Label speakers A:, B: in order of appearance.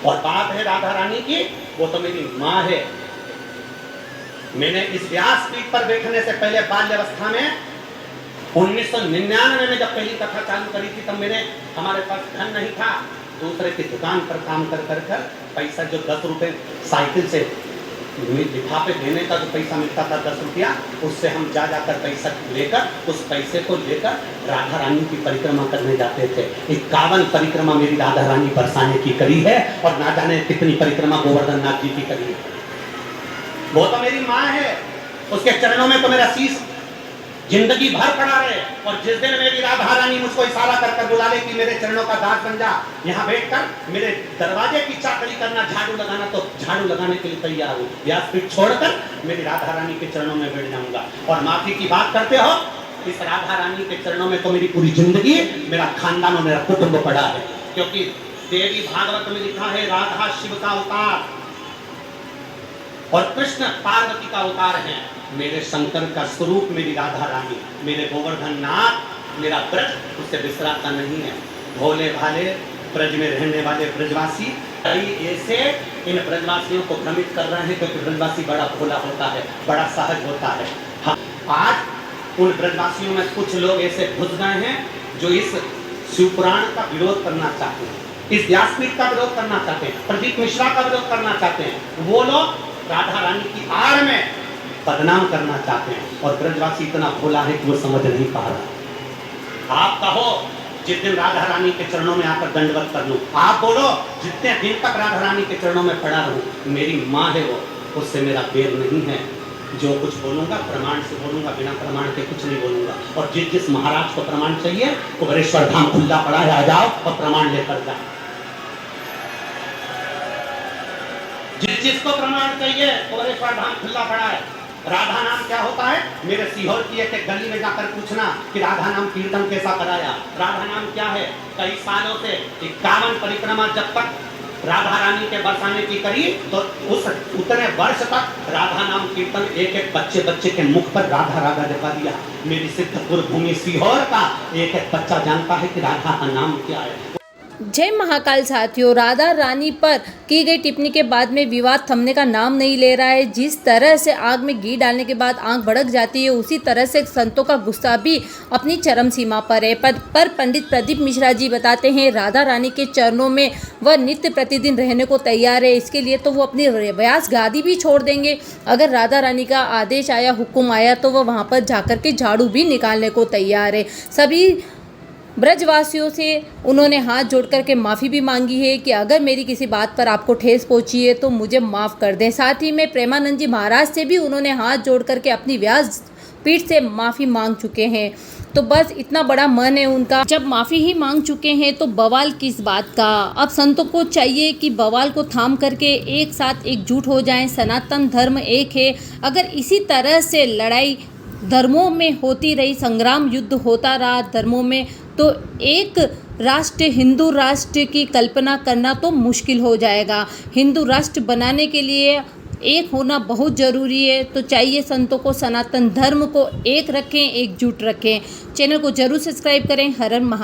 A: और बात है राधा रानी की, वो तो मेरी माँ है। मैंने इस व्यासपीठ पर बैठने से पहले बाल्यावस्था में 1999 में जब पहली कथा चालू करी थी, तब हमारे पास धन नहीं था। दूसरे की दुकान पर काम कर पैसा, जो 10 रुपए साइकिल से लिफाफे देने का जो पैसा मिलता था 10 रुपया, उससे हम जाकर पैसा लेकर, उस पैसे को लेकर राधा रानी की परिक्रमा करने जाते थे। 51 परिक्रमा मेरी राधा रानी बरसाने की करी है, और ना जाने कितनी परिक्रमा गोवर्धन नाथ जी की करी है। वो तो मेरी माँ है, उसके चरणों में तो मेरा शीश जिंदगी भर पड़ा रहे। और जिस दिन मेरी राधा रानी मुझको इशारा कर बुला ले कि मेरे चरणों का दास बन जा, यहाँ बैठकर मेरे दरवाजे की चाकरी करना, झाड़ू लगाना, तो झाड़ू लगाने के लिए तैयार हूँ। व्यासपीठ छोड़कर मेरी राधा रानी के चरणों में बैठ जाऊंगा। और माफी की बात करते हो, इस राधा रानी के चरणों में तो मेरी पूरी जिंदगी, मेरा खानदान और मेरा कुटुंब पड़ा है। क्योंकि देवी भागवत में लिखा है, राधा शिव का अवतार और कृष्ण पार्वती का अवतार है। मेरे शंकर का स्वरूप मेरी राधा रानी, मेरे गोवर्धन नाथ, मेरा ब्रज उससे बिसराता नहीं है। भोले भाले ब्रज में रहने वाले ब्रजवासी ऐसे इन ब्रजवासियों को भ्रमित कर रहे हैं, क्योंकि ब्रजवासी बड़ा भोला होता है, बड़ा सहज होता है। हाँ, आज उन ब्रजवासियों में कुछ लोग ऐसे घुस गए हैं जो इस शिवपुराण का विरोध करना चाहते हैं, इस व्यासपीठ का विरोध करना चाहते हैं, प्रदीप मिश्रा का विरोध करना चाहते हैं। वो लोग राधा रानी की आड़ में बदनाम करना चाहते हैं, और ब्रजवासी इतना भोला है कि वो समझ नहीं पा रहा। आप कहो जिस दिन राधा रानी के चरणों में आकर दंडवत कर लूं, आप बोलो जितने दिन तक राधा रानी के चरणों में पड़ा रहूं, मेरी माँ है वो, उससे मेरा बैर नहीं है। जो कुछ बोलूंगा प्रमाण से बोलूंगा, बिना प्रमाण के कुछ नहीं बोलूंगा। और जिस महाराज को प्रमाण चाहिए, कुबेरेश्वर धाम खुला पड़ा है, आ जाओ और प्रमाण लेकर जाओ। जिसको प्रमाण चाहिए, कुबेरेश्वर धाम खुला पड़ा है। राधा नाम क्या होता है? मेरे सीहोर की एक गली में जाकर पूछना कि राधा नाम कीर्तन कैसा कराया। राधा नाम क्या है? कई सालों से 51 परिक्रमा जब तक राधा रानी के बरसाने की करी, तो उस उतने वर्ष तक राधा नाम कीर्तन एक एक बच्चे के मुख पर राधा राधा जपा दिया। मेरी सिद्धपुर भूमि सीहोर का एक एक बच्चा जानता है कि राधा का नाम क्या है।
B: जय महाकाल साथियों, राधा रानी पर की गई टिप्पणी के बाद में विवाद थमने का नाम नहीं ले रहा है। जिस तरह से आग में घी डालने के बाद आग भड़क जाती है, उसी तरह से संतों का गुस्सा भी अपनी चरम सीमा पर है। पर पंडित प्रदीप मिश्रा जी बताते हैं, राधा रानी के चरणों में वह नित्य प्रतिदिन रहने को तैयार है। इसके लिए तो वो अपनी व्यास गादी भी छोड़ देंगे। अगर राधा रानी का आदेश आया, हुक्म आया, तो वह वहाँ पर जाकर के झाड़ू भी निकालने को तैयार है। सभी ब्रजवासियों से उन्होंने हाथ जोड़ कर के माफ़ी भी मांगी है कि अगर मेरी किसी बात पर आपको ठेस पहुंची है तो मुझे माफ़ कर दें। साथ ही में प्रेमानंद जी महाराज से भी उन्होंने हाथ जोड़ कर के अपनी व्यास पीठ से माफ़ी मांग चुके हैं। तो बस इतना बड़ा मन है उनका, जब माफ़ी ही मांग चुके हैं तो बवाल किस बात का। अब संतों को चाहिए कि बवाल को थाम करके एक साथ एकजुट हो जाएं। सनातन धर्म एक है। अगर इसी तरह से लड़ाई धर्मों में होती रही, संग्राम युद्ध होता रहा धर्मों में, तो एक राष्ट्र, हिंदू राष्ट्र की कल्पना करना तो मुश्किल हो जाएगा। हिंदू राष्ट्र बनाने के लिए एक होना बहुत ज़रूरी है। तो चाहिए संतों को सनातन धर्म को एक रखें, एकजुट रखें। चैनल को जरूर सब्सक्राइब करें। हर हर महादेव।